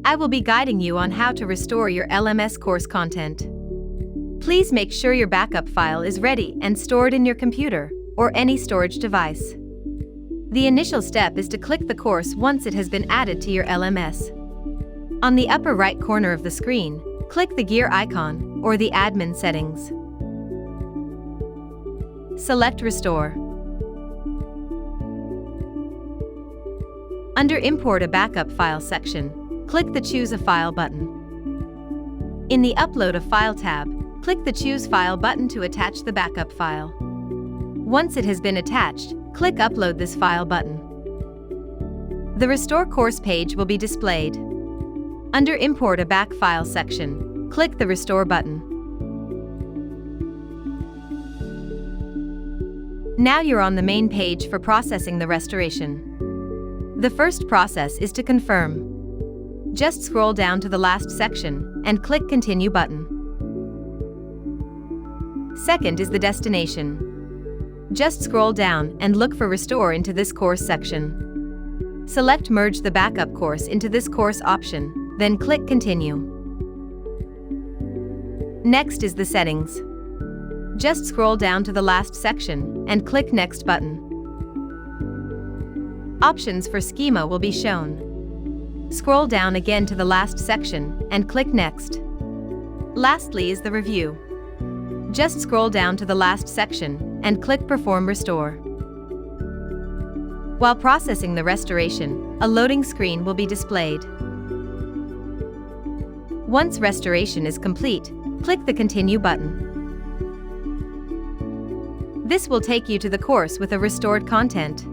I will be guiding you on how to restore your LMS course content. Please make sure your backup file is ready and stored in your computer or any storage device. The initial step is to click the course once it has been added to your LMS. On the upper right corner of the screen, click the gear icon or the admin settings. Select Restore. Under Import a Backup File section, click the Choose a File button. In the Upload a File tab, click the Choose File button to attach the backup file. Once it has been attached, click Upload this file button. The Restore Course page will be displayed. Under Import a Back File section, click the Restore button. Now you're on the main page for processing the restoration. The first process is to confirm. Just scroll down to the last section and click Continue button. Second is the destination. Just scroll down and look for Restore into this course section. Select Merge the backup course into this course option, then click Continue. Next is the settings. Just scroll down to the last section and click Next button. Options for schema will be shown. Scroll down again to the last section and click Next. Lastly is the review. Just scroll down to the last section and click Perform Restore. While processing the restoration, a loading screen will be displayed. Once restoration is complete, click the Continue button. This will take you to the course with a restored content.